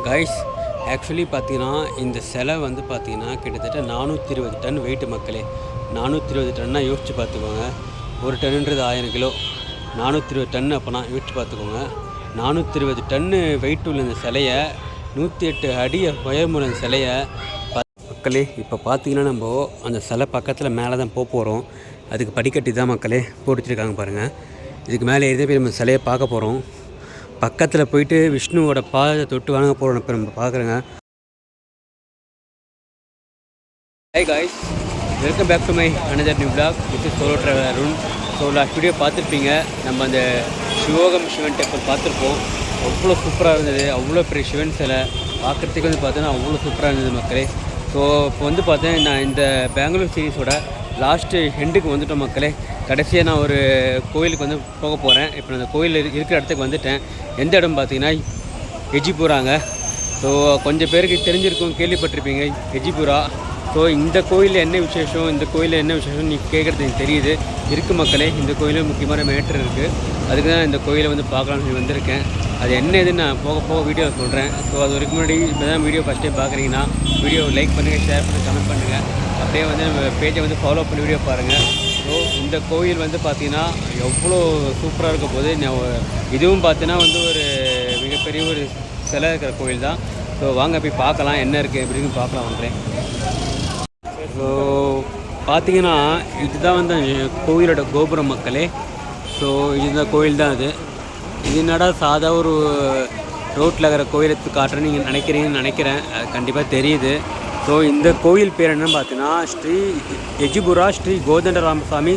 Guys actually பார்த்தீங்கன்னா இந்த சிலை வந்து பார்த்தீங்கன்னா கிட்டத்தட்ட 420 டன் வெயிட் மக்களே. 420 டன்னா யோசித்து பார்த்துக்கோங்க. ஒரு டன்னுன்றது 1000 கிலோ. 420 டன் அப்போனா யோசிச்சு பார்த்துக்கோங்க. 420 டன்னு வெயிட் உள்ள இந்த சிலையை 108 அடி உயரமுள்ள இந்த சிலையை மக்களே இப்போ பார்த்தீங்கன்னா நம்ம அந்த சிலை பக்கத்தில் மேலே தான் போகிறோம். அதுக்கு படிக்கட்டி தான் மக்களே போட்டுருக்காங்க பாருங்கள். இதுக்கு மேலே ஏதோ போய் நம்ம சிலையை பார்க்க போகிறோம். பக்கத்தில் போயிட்டு விஷ்ணுவோட பாதத்தை தொட்டு வணங்க போகிறோம். இப்போ நம்ம பார்க்குறேங்க. Hi guys, welcome back to my another new vlog. This is solo traveller Arun. So last video பார்த்துருப்பீங்க. நம்ம அந்த சிவோகம் சிவன் டெம்பிள் பார்த்துருப்போம். அவ்வளோ சூப்பராக இருந்தது. அவ்வளோ பெரிய சிவன் சிலை பார்க்குறதுக்கு வந்து பார்த்தீங்கன்னா அவ்வளோ சூப்பராக இருந்தது மக்களே. ஸோ இப்போ வந்து பார்த்தேன் நான் இந்த பெங்களூர் சீரீஸோட லாஸ்ட்டு எண்டுக்கு வந்துட்டோம் மக்களே. கடைசியாக நான் ஒரு கோயிலுக்கு வந்து போக போகிறேன். இப்போ நான் அந்த கோயில் இருக்கிற இடத்துக்கு வந்துட்டேன். எந்த இடம் பார்த்தீங்கன்னா எஜிபுராங்க. ஸோ கொஞ்சம் பேருக்கு தெரிஞ்சிருக்கும், கேள்விப்பட்டிருப்பீங்க எஜிபுரா. ஸோ இந்த கோயிலில் என்ன விசேஷம், இந்த கோயிலில் என்ன விசேஷம் நீ கேட்குறது எனக்கு தெரியுது. இருக்குது மக்களே, இந்த கோயிலில் முக்கியமான மேட்ரு இருக்குது. அதுக்கு தான் இந்த கோயிலை வந்து பார்க்கலாம்னு சொல்லி வந்திருக்கேன். அது என்ன இதுன்னு நான் போக போக வீடியோவில் சொல்கிறேன். ஸோ அது வரைக்கும் முன்னாடி இப்போ தான் வீடியோ ஃபஸ்ட் டைம் பார்க்குறீங்கன்னா வீடியோ லைக் பண்ணுங்கள், ஷேர் பண்ணுங்கள், கமெண்ட் பண்ணுங்கள். அப்படியே வந்து நம்ம பேஜை வந்து ஃபாலோ பண்ணி வீடியோ பாருங்கள். ஸோ இந்த கோயில் வந்து பார்த்திங்கன்னா எவ்வளோ சூப்பராக இருக்க போது. இதுவும் பார்த்தீங்கன்னா வந்து ஒரு மிகப்பெரிய ஒரு சிலை இருக்கிற கோயில் தான். ஸோ வாங்க போய் பார்க்கலாம் என்ன இருக்குது எப்படின்னு பார்க்கலாம் வந்துடுறேன். ஸோ பார்த்தீங்கன்னா இதுதான் வந்து கோயிலோட கோபுரம் மக்களே. ஸோ இதுதான் கோயில் தான். இது என்னடா சாதா ஒரு ரோட்டில் இருக்கிற கோயிலுக்கு காட்டுறேன்னு நீங்கள் நினைக்கிறீங்கன்னு நினைக்கிறேன். அது கண்டிப்பாக தெரியுது. ஸோ இந்த கோயில் பேர் என்னன்னு பார்த்தீங்கன்னா ஸ்ரீ எஜிபுரா ஸ்ரீ கோதண்டராமசாமி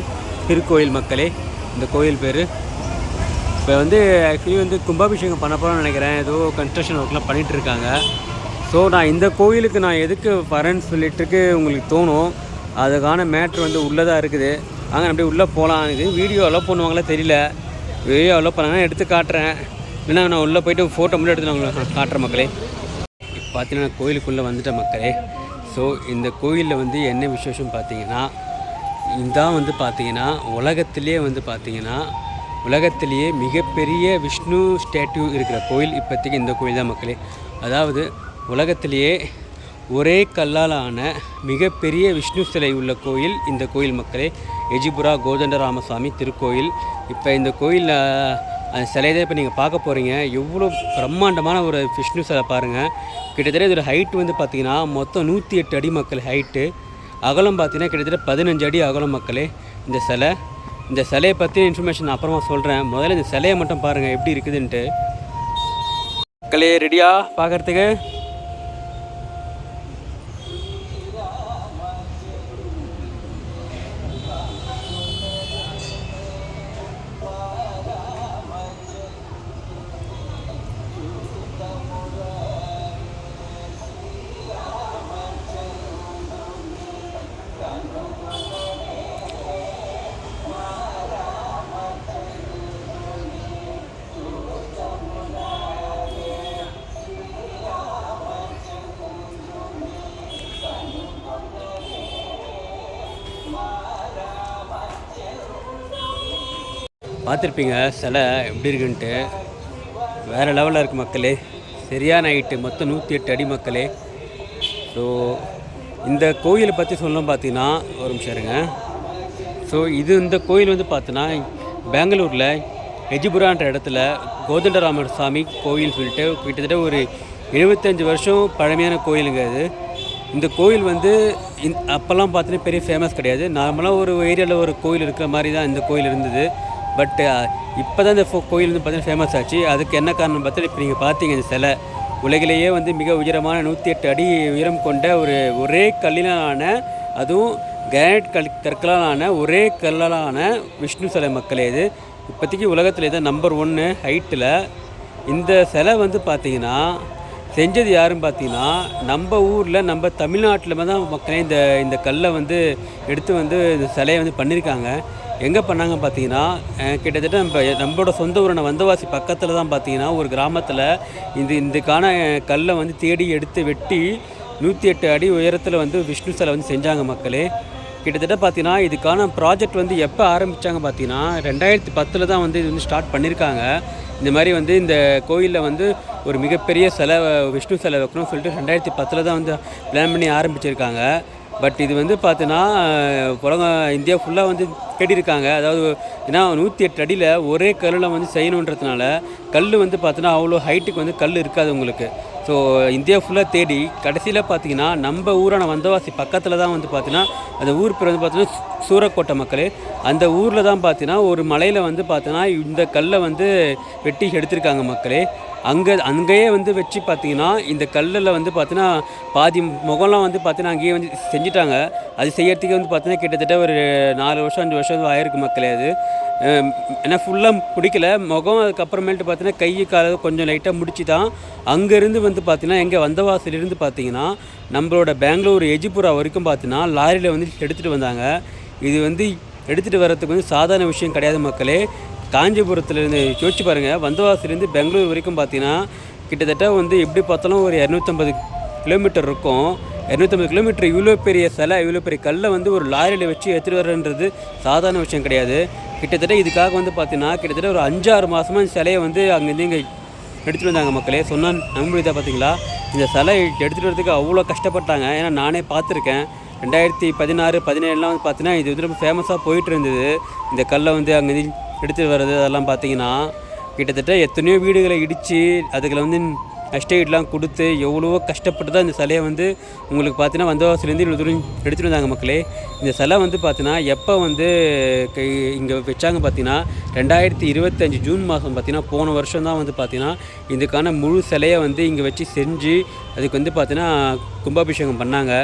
திருக்கோயில் மக்களே. இந்த கோயில் பேர் இப்போ வந்து ஆக்சுவலி வந்து கும்பாபிஷேகம் பண்ண போகிறோம்னு நினைக்கிறேன். ஏதோ கன்ஸ்ட்ரக்ஷன் ஒர்க்லாம் பண்ணிகிட்டு இருக்காங்க. ஸோ நான் இந்த கோயிலுக்கு நான் எதுக்கு வரேன்னு சொல்லிட்டுருக்கு உங்களுக்கு தோணும். அதுக்கான மேட்ரு வந்து உள்ளே தான் இருக்குது. அங்கே அப்படியே உள்ளே போகலாம். இது வீடியோ அலோவ் பண்ணுவாங்களே தெரியல. வீடியோ அலோவ் பண்ணாங்கன்னா எடுத்து காட்டுறேன். இல்லைன்னா நான் உள்ளே போய்ட்டு ஃபோட்டோ மட்டும் எடுத்து நான் உங்களுக்கு காட்டுறேன் மக்களே. இப்போ பார்த்தீங்கன்னா கோயிலுக்குள்ளே வந்துட்டேன் மக்களே. ஸோ இந்த கோயிலில் வந்து என்ன விசேஷம் பார்த்தீங்கன்னா இதான் வந்து பார்த்தீங்கன்னா உலகத்திலேயே மிகப்பெரிய விஷ்ணு ஸ்டாட்யூ இருக்கிற கோயில் இப்போதைக்கு இந்த கோயில் தான் மக்களே. அதாவது உலகத்திலேயே ஒரே கல்லாலான மிகப்பெரிய விஷ்ணு சிலை உள்ள கோயில் இந்த கோயில் மக்களே. எஜிபுரா கோதண்டராமசாமி திருக்கோயில். இப்போ இந்த கோயிலில் அந்த சிலையை தான் இப்போ நீங்கள் பார்க்க போகிறீங்க. எவ்வளோ பிரம்மாண்டமான ஒரு விஷ்ணு சிலை பாருங்கள். கிட்டத்தட்ட இதோட ஹைட்டு வந்து பார்த்திங்கன்னா மொத்தம் 108 அடி மக்கள் ஹைட்டு. அகலம் பார்த்திங்கன்னா கிட்டத்தட்ட 15 அடி அகலம் மக்களே இந்த சிலை. இந்த சிலையை பற்றி இன்ஃபர்மேஷன் நான் அப்புறமா சொல்கிறேன். முதல்ல இந்த சிலையை மட்டும் பாருங்கள் எப்படி இருக்குதுன்ட்டு. மக்களே ரெடியா பார்க்குறதுக்கு? பார்த்துருப்பீங்க சிலை எப்படி இருக்குன்ட்டு. வேறு லெவலில் இருக்குது மக்களே. சரியான ஹைட்டு, மொத்தம் 108 அடி மக்களே. ஸோ இந்த கோயிலை பற்றி சொல்லணும் பார்த்தீங்கன்னா ஒரு நிமிஷம் இருங்க. ஸோ இந்த கோயில் வந்து பார்த்தீங்கன்னா பெங்களூரில் எஜிபுரான்ற இடத்துல கோதண்டராமர் சாமி கோயில் சொல்லிட்டு கிட்டத்தட்ட ஒரு 75 வருஷம் பழமையான கோயிலுங்க அது. இந்த கோயில் வந்து அப்போல்லாம் பார்த்தீங்கன்னா பெரிய ஃபேமஸ் கிடையாது. நார்மலாக ஒரு ஏரியாவில் ஒரு கோயில் இருக்கிற மாதிரி தான் இந்த கோயில் இருந்தது. பட் இப்போ தான் இந்த கோயில் வந்து பார்த்தீங்கன்னா ஃபேமஸ் ஆச்சு. அதுக்கு என்ன காரணம் பார்த்தா இப்போ நீங்கள் பார்த்தீங்க இந்த சிலை உலகிலேயே வந்து மிக உயரமான 108 அடி உயரம் கொண்ட ஒரே கல்லிலான, அதுவும் கிரானைட் கற்களாலான ஒரே கல்லாலான விஷ்ணு சிலை மக்களே. இது இப்போதைக்கு உலகத்தில் தான் நம்பர் 1 ஹைட்டில். இந்த சிலை வந்து பார்த்திங்கன்னா செஞ்சது யாருன்னு பார்த்தீங்கன்னா நம்ம ஊரில் நம்ம தமிழ்நாட்டில் தான் மக்களே இந்த கல்லை வந்து எடுத்து வந்து இந்த சிலையை வந்து பண்ணியிருக்காங்க. எங்கே பண்ணாங்க பார்த்தீங்கன்னா கிட்டத்தட்ட நம்மளோட சொந்த ஊரான வந்தவாசி பக்கத்தில் தான் பார்த்தீங்கன்னா ஒரு கிராமத்தில் இதுக்கான கல்லை வந்து தேடி எடுத்து வெட்டி 108 அடி உயரத்தில் வந்து விஷ்ணு சிலை வந்து செஞ்சாங்க மக்களே. கிட்டத்தட்ட பார்த்தீங்கன்னா இதுக்கான ப்ராஜெக்ட் வந்து எப்போ ஆரம்பித்தாங்க பார்த்தீங்கன்னா 2010 தான் வந்து இது வந்து ஸ்டார்ட் பண்ணியிருக்காங்க. இந்த மாதிரி வந்து இந்த கோயிலில் வந்து ஒரு மிகப்பெரிய சிலை விஷ்ணு சிலை வைக்கணும்னு சொல்லிட்டு 2010 தான் வந்து பிளான் பண்ணி ஆரம்பிச்சிருக்காங்க. பட் இது வந்து பார்த்தீங்கன்னா இந்தியா ஃபுல்லாக வந்து கேட்டிருக்காங்க. அதாவது ஏன்னா 108 அடியில் ஒரே கல்லில் வந்து செய்யணுன்றதுனால கல் வந்து பார்த்தீங்கன்னா அவ்வளோ ஹைட்டுக்கு வந்து கல் இருக்காது உங்களுக்கு. ஸோ இந்தியா ஃபுல்லாக தேடி கடைசியில் பார்த்தீங்கன்னா நம்ம ஊரான வந்தவாசி பக்கத்தில் தான் வந்து பார்த்தீங்கன்னா அந்த ஊர் பேர் வந்து பார்த்தீங்கன்னா சூரக்கோட்டை மக்களே. அந்த ஊரில் தான் பார்த்தீங்கன்னா ஒரு மலையில் வந்து பார்த்தீங்கன்னா இந்த கல்லை வந்து வெட்டி எடுத்திருக்காங்க மக்களே. அங்கேயே வந்து வச்சு பார்த்தீங்கன்னா இந்த கல்லில் வந்து பார்த்தீங்கன்னா பாதி முகம்லாம் வந்து பார்த்தீங்கன்னா அங்கேயே வந்து செஞ்சுட்டாங்க. அது செய்யறதுக்கே வந்து பார்த்தீங்கன்னா கிட்டத்தட்ட ஒரு 4 வருஷம் 5 வருஷம் ஆயிருக்கு மக்களே. அது ஏன்னா ஃபுல்லாக பிடிக்கல முகம். அதுக்கப்புறமேட்டு பார்த்தீங்கன்னா கை கால கொஞ்சம் லைட்டாக முடிச்சு தான் அங்கேருந்து வந்து பார்த்தீங்கன்னா எங்கள் வந்தவாசிலிருந்து பார்த்தீங்கன்னா நம்மளோட பெங்களூர் எஜிபுரா வரைக்கும் பார்த்தீங்கன்னா லாரியில் வந்து எடுத்துகிட்டு வந்தாங்க. இது வந்து எடுத்துகிட்டு வர்றதுக்கு வந்து சாதாரண விஷயம் கிடையாது மக்களே. காஞ்சிபுரத்துலேருந்து யோசிச்சு பாருங்கள், வந்தவாசிலேருந்து பெங்களூர் வரைக்கும் பார்த்தீங்கன்னா கிட்டத்தட்ட வந்து எப்படி பார்த்தாலும் ஒரு 250 கிலோமீட்டர் இருக்கும். 250 கிலோமீட்டர் இவ்வளோ பெரிய சிலை இவ்வளோ பெரிய கல்லை வந்து ஒரு லாரியில் வச்சு எடுத்துகிட்டு வரன்றது சாதாரண விஷயம் கிடையாது. கிட்டத்தட்ட இதுக்காக வந்து பார்த்தீங்கன்னா கிட்டத்தட்ட ஒரு 5-6 மாதமாக இந்த சிலையை வந்து அங்கேருந்து இங்கே எடுத்துகிட்டு வந்தாங்க மக்களே. சொன்னால் நம்பிதான் பார்த்தீங்களா, இந்த சிலை எடுத்துகிட்டு வரதுக்கு அவ்வளோ கஷ்டப்பட்டாங்க. ஏன்னா நானே பார்த்துருக்கேன். 2016, 17 வந்து பார்த்தீங்கன்னா இது வந்து ரொம்ப ஃபேமஸாக போயிட்டு இருந்தது. இந்த கல்லை வந்து அங்கேருந்து எடுத்துகிட்டு வர்றது அதெல்லாம் பார்த்தீங்கன்னா கிட்டத்தட்ட எத்தனையோ வீடுகளை இடித்து அதுக்குள்ள வந்து எஸ்டேட்லாம் கொடுத்து எவ்வளவோ கஷ்டப்பட்டு தான் இந்த சிலையை வந்து உங்களுக்கு பார்த்தீங்கன்னா வந்தவாசிலேருந்து இவ்வளோ தூரம் எடுத்துகிட்டு வந்தாங்க மக்களே. இந்த சிலை வந்து பார்த்தீங்கன்னா எப்போ வந்து இங்கே வச்சாங்க பார்த்தீங்கன்னா 2025 ஜூன் மாதம் பார்த்தீங்கன்னா போன வருஷம் தான் வந்து பார்த்தீங்கன்னா இதுக்கான முழு சிலையை வந்து இங்கே வச்சு செஞ்சு அதுக்கு வந்து பார்த்தீங்கன்னா கும்பாபிஷேகம் பண்ணாங்க.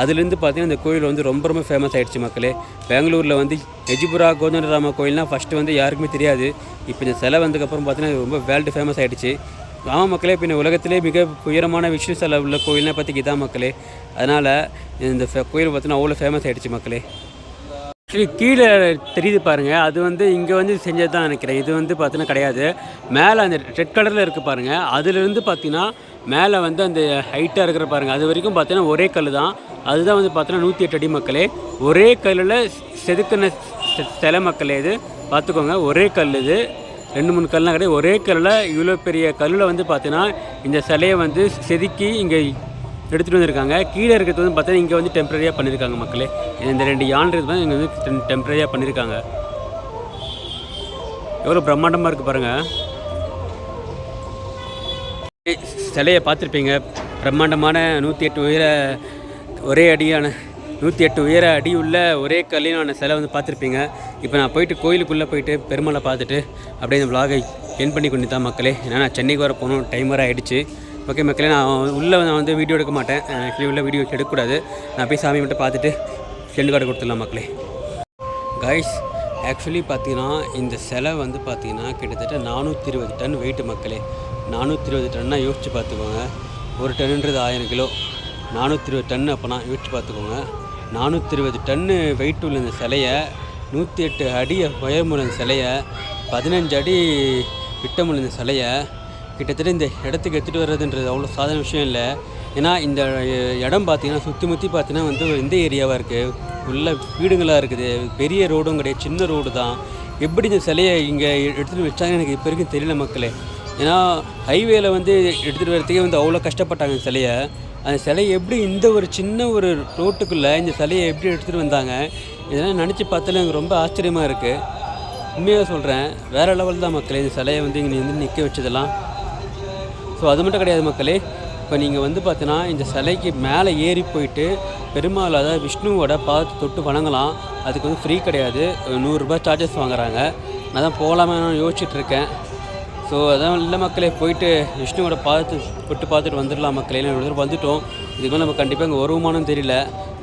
அதுலேருந்து பார்த்தீங்கன்னா இந்த கோயில் வந்து ரொம்ப ரொம்ப ஃபேமஸ் ஆகிடுச்சு மக்களே. பெங்களூரில் வந்து எஜிபுரா கோதண்டராம கோயில்னால் ஃபஸ்ட்டு வந்து யாருக்குமே தெரியாது. இப்போ இந்த சிலை வந்ததுக்கப்புறம் பார்த்தீங்கன்னா ரொம்ப வேர்ல்டு ஃபேமஸ் ஆகிடுச்சு. ஆமாம் மக்களே, இப்போ இந்த உலகத்திலே மிக உயரமான விஷ்ணு சிலை உள்ள கோயில்னா பற்றி இதான் மக்களே. அதனால் இந்த கோயில் பார்த்தீங்கன்னா அவ்வளோ ஃபேமஸ் ஆகிடுச்சு மக்களே. ஆக்சுவலி கீழே தெரியுது பாருங்கள், அது வந்து இங்கே வந்து செஞ்சது தான் நினைக்கிறேன். இது வந்து பார்த்தீங்கன்னா கிடையாது. மேலே அந்த ரெட் கலரில் இருக்குது பாருங்கள், அதுலேருந்து பார்த்தீங்கன்னா மேலே வந்து அந்த ஹைட்டாக இருக்கிற பாருங்கள், அது வரைக்கும் பார்த்தீங்கன்னா ஒரே கல் தான். அதுதான் வந்து பார்த்தீங்கன்னா 108 அடி மக்களே. ஒரே கல்லில் செதுக்கின சிலை மக்களே. இது பார்த்துக்கோங்க, ஒரே கல். இது 2-3 கல்லாம் கிடையாது, ஒரே கல்லில் இவ்வளோ பெரிய கல்லில் வந்து பார்த்தீங்கன்னா இந்த சிலையை வந்து செதுக்கி இங்கே எடுத்துகிட்டு வந்திருக்காங்க. கீழே இருக்கிறது வந்து பார்த்தீங்கன்னா இங்கே வந்து டெம்பரரியாக பண்ணியிருக்காங்க மக்களே. இந்த 2 யான் தான் இங்கே வந்து டெம்பரரியாக பண்ணியிருக்காங்க. எவ்வளோ பிரம்மாண்டமாக இருக்குது பாருங்கள். சிலையை பார்த்துருப்பீங்க, பிரம்மாண்டமான 108 உயர ஒரே அடியான 108 உயர அடி உள்ள ஒரே கல்லினான சிலை வந்து பார்த்துருப்பீங்க. இப்போ நான் போயிட்டு கோயிலுக்குள்ளே போயிட்டு பெருமாளை பார்த்துட்டு அப்படியே இந்த விலாகை என் பண்ணி கொண்டு தான் மக்களே. ஏன்னா நான் சென்னைக்கு வர போகணும், டைம் வர ஆகிடுச்சு. ஓகே மக்களே, நான் உள்ளே நான் வந்து வீடியோ எடுக்க மாட்டேன். ஆக்சுவலி உள்ள வீடியோ எடுக்கக்கூடாது. நான் போய் சாமி மட்டும் பார்த்துட்டு செண்டு கார்டு கொடுத்துடலாம் மக்களே. கைஸ், ஆக்சுவலி பார்த்தீங்கன்னா இந்த சிலை வந்து பார்த்தீங்கன்னா கிட்டத்தட்ட 420 டன் வெயிட்டு மக்களே. 420 டன்னா யோசித்து பார்த்துக்கோங்க. ஒரு டன்னுன்றது 1000 கிலோ. 420 டன்னு அப்போனா யோசிச்சு பார்த்துக்கோங்க. 420 டன்னு வெயிட் உள்ள இந்த சிலையை, 108 அடி உயரமுள்ள இந்த சிலையை, 15 அடி விட்டமுள்ள இந்த சிலையை கிட்டத்தட்ட இந்த இடத்துக்கு எடுத்துகிட்டு வர்றதுன்றது அவ்வளோ சாதாரண விஷயம் இல்லை. ஏன்னா இந்த இடம் பார்த்திங்கன்னா சுற்றி முற்றி பார்த்தீங்கன்னா வந்து எந்த ஏரியாவாக இருக்குது, உள்ள வீடுங்களாக இருக்குது, பெரிய ரோடும் கிடையாது, சின்ன ரோடு தான். எப்படி இந்த சிலையை இங்கே எடுத்துகிட்டு வச்சாங்க எனக்கு இப்போ வரைக்கும் தெரியல மக்களே. ஏன்னா ஹைவேயில் வந்து எடுத்துகிட்டு வரத்துக்கே வந்து அவ்வளோ கஷ்டப்பட்டாங்க இந்த சிலையை. அந்த சிலையை எப்படி இந்த ஒரு சின்ன ஒரு ரோட்டுக்குள்ளே இந்த சிலையை எப்படி எடுத்துகிட்டு வந்தாங்க, இதெல்லாம் நினச்சி பார்த்தாலும் எனக்கு ரொம்ப ஆச்சரியமாக இருக்குது. உண்மையாக சொல்கிறேன், வேறு லெவல் தான் மக்களே இந்த சிலையை வந்து இங்கே வந்து நிற்க வச்சதெல்லாம். ஸோ அது மட்டும் கிடையாது மக்களே. இப்போ நீங்கள் வந்து பார்த்தீங்கன்னா இந்த சிலைக்கு மேலே ஏறி போயிட்டு பெருமாள், அதாவது விஷ்ணுவோட பாதத்தை தொட்டு வணங்கலாம். அதுக்கு வந்து ஃப்ரீ கிடையாது, 100 ரூபாய் சார்ஜஸ் வாங்குறாங்க. நான் தான் போகலாமே நான் யோசிச்சுட்ருக்கேன். ஸோ அதான் இல்லை மக்களே, போயிட்டு விஷ்ணுவோட பாதத்தை தொட்டு பார்த்துட்டு வந்துடலாம் மக்களே. ஒரு வந்துவிட்டோம், இதுக்கு வந்து நம்ம கண்டிப்பாக இங்கே வருமானம் தெரியல.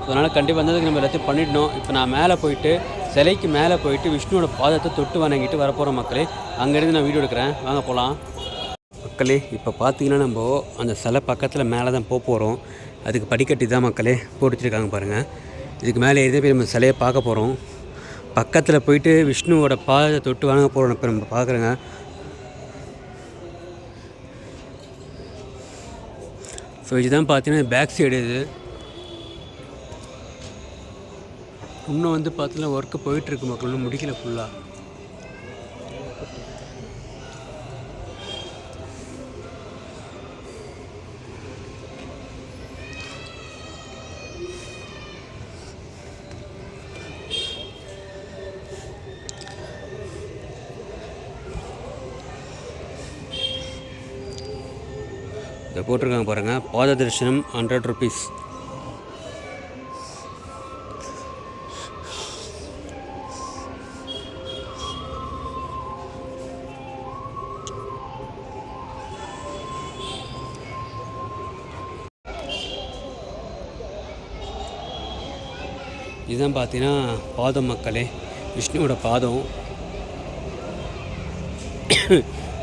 அதனால் கண்டிப்பாக வந்ததுக்கு நம்ம எல்லாத்தையும் பண்ணிடணும். இப்போ நான் மேலே போயிட்டு சிலைக்கு மேலே போயிட்டு விஷ்ணுவோட பாதத்தை தொட்டு வணங்கிட்டு வரப்போகிறோம் மக்களே. அங்கேருந்து நான் வீடியோ எடுக்கிறேன், வாங்க போகலாம் மக்களே. இப்போ பார்த்தீங்கன்னா நம்ம அந்த சிலை பக்கத்தில் மேலே தான் போகிறோம். அதுக்கு படிக்கட்டி தான் மக்களே போட்டு வச்சுருக்காங்க பாருங்கள். இதுக்கு மேலே ஏதோ போய் நம்ம சிலையை பார்க்க போகிறோம். பக்கத்தில் போயிட்டு விஷ்ணுவோட பாதத்தை தொட்டு வணங்க போகிறோம். இப்போ நம்ம பார்க்குறேங்க. ஸோ இதுதான் பார்த்தீங்கன்னா பேக் சைடு. இது இன்னும் வந்து பார்த்தீங்கன்னா ஒர்க்கு போயிட்டுருக்கு மக்கள், இன்னும் முடிக்கல ஃபுல்லாக. இதை போட்டிருக்காங்க பாருங்கள், பாத தரிசனம் 100 rupees. இதுதான் பார்த்தீங்கன்னா பாதம் மக்களே, விஷ்ணுவோட பாதம்.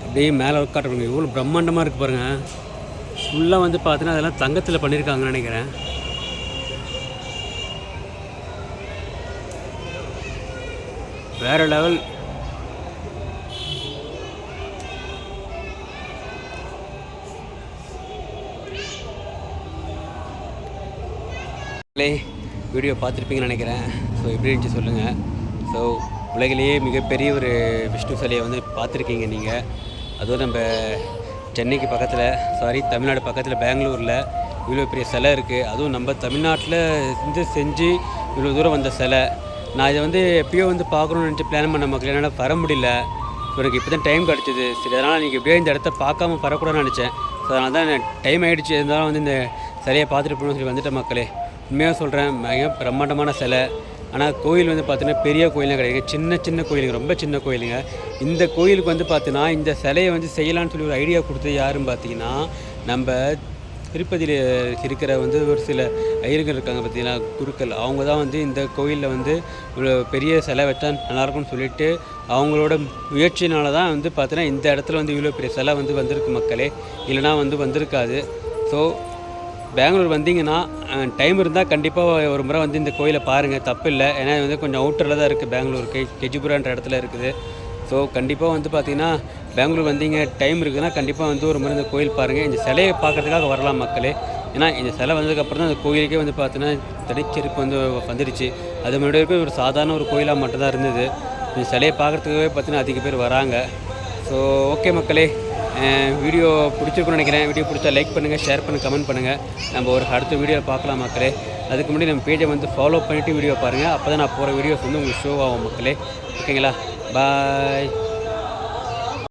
அப்படியே மேலே காட்டுறவங்க எவ்வளோ பிரம்மாண்டமாக இருக்குது பாருங்கள். ஃபுல்லாக வந்து பார்த்தீங்கன்னா அதெல்லாம் தங்கத்தில் பண்ணியிருக்காங்கன்னு நினைக்கிறேன். வேறு லெவல். வீடியோ பார்த்துருப்பீங்கன்னு நினைக்கிறேன். ஸோ எப்படி இருந்துச்சு சொல்லுங்கள். ஸோ உலகிலேயே மிகப்பெரிய ஒரு விஷ்ணு சிலையை வந்து பார்த்துருக்கீங்க நீங்கள். அதுவும் நம்ம சென்னைக்கு பக்கத்தில் தமிழ்நாடு பக்கத்தில் பெங்களூரில் இவ்வளோ பெரிய சிலை இருக்குது. அதுவும் நம்ம தமிழ்நாட்டில் இருந்து செஞ்சு இவ்வளோ தூரம் வந்த சிலை. நான் இதை வந்து எப்பயோ வந்து பார்க்கணுன்னு நினச்சி பிளான் பண்ண மக்கள் என்னால் வர முடியல. எனக்கு இப்போ தான் டைம் கிடச்சிது. சரி, அதனால் நீங்கள் எப்படியோ இந்த இடத்த பார்க்காம வரக்கூடாதுன்னு நினச்சேன். ஸோ அதனால தான் டைம் ஆகிடுச்சு. இருந்தாலும் வந்து இந்த சிலையை பார்த்துட்டு போகணும்னு சொல்லி வந்துட்ட மக்களே. உண்மையாக சொல்கிறேன், மிக பிரம்மாண்டமான சிலை. ஆனால் கோயில் வந்து பார்த்தீங்கன்னா பெரிய கோயிலாக கிடையாது, சின்ன கோயிலுங்க, ரொம்ப சின்ன கோயிலுங்க. இந்த கோயிலுக்கு வந்து பார்த்தீங்கன்னா இந்த சிலையை வந்து செய்யலான்னு சொல்லி ஒரு ஐடியா கொடுத்தது யாருன்னு பார்த்தீங்கன்னா, நம்ம திருப்பதியில் இருக்கிற வந்து ஒரு சில ஐயர்கள் இருக்காங்க பார்த்தீங்கன்னா, குருக்கள். அவங்க தான் வந்து இந்த கோயிலில் வந்து ஒரு பெரிய சிலை வச்சா நல்லாயிருக்கும்னு சொல்லிட்டு அவங்களோட முயற்சினால தான் வந்து பார்த்தீங்கன்னா இந்த இடத்துல வந்து இவ்வளோ பெரிய சிலை வந்து வந்திருக்கு மக்களே. இல்லைனா வந்து வந்திருக்காது. ஸோ பெங்களூர் வந்தீங்கன்னா டைம் இருந்தால் கண்டிப்பாக ஒரு முறை வந்து இந்த கோயிலை பாருங்கள், தப்பு இல்லை. ஏன்னா இது வந்து கொஞ்சம் அவுட்டரில் தான் இருக்குது, பெங்களூருக்கு கெஜிபுரான்ற இடத்துல இருக்குது. ஸோ கண்டிப்பாக வந்து பார்த்திங்கன்னா பெங்களூர் வந்தீங்க, டைம் இருக்குதுன்னா கண்டிப்பாக வந்து ஒரு முறை இந்த கோயில் பாருங்கள். இந்த சிலையை பார்க்குறதுக்காக வரலாம் மக்களே. ஏன்னா இந்த சிலை வந்ததுக்கப்புறம் தான் அந்த கோயிலுக்கே வந்து பார்த்தீங்கன்னா தனிச்சிறப்பு வந்து வந்துடுச்சு. அது முன்னாடி வரைக்கும் ஒரு சாதாரண ஒரு கோயிலாக மட்டும்தான் இருந்தது. இந்த சிலையை பார்க்குறதுக்காகவே பார்த்தீங்கன்னா அதிக பேர் வராங்க. ஸோ ஓகே மக்களே, வீடியோ பிடிச்சிருக்குன்னு நினைக்கிறேன். வீடியோ பிடிச்சா லைக் பண்ணுங்கள், ஷேர் பண்ணுங்கள், கமெண்ட் பண்ணுங்கள். நம்ம ஒரு அடுத்த வீடியோ பார்க்கலாம் மக்களே. அதுக்கு முன்னாடி நம்ம பேஜை வந்து ஃபாலோ பண்ணிவிட்டு வீடியோ பாருங்கள். அப்போ தான் நான் போகிற வீடியோஸ் வந்து உங்களுக்கு ஷோ ஆகும் மக்களே. ஓகேங்களா? பாய்.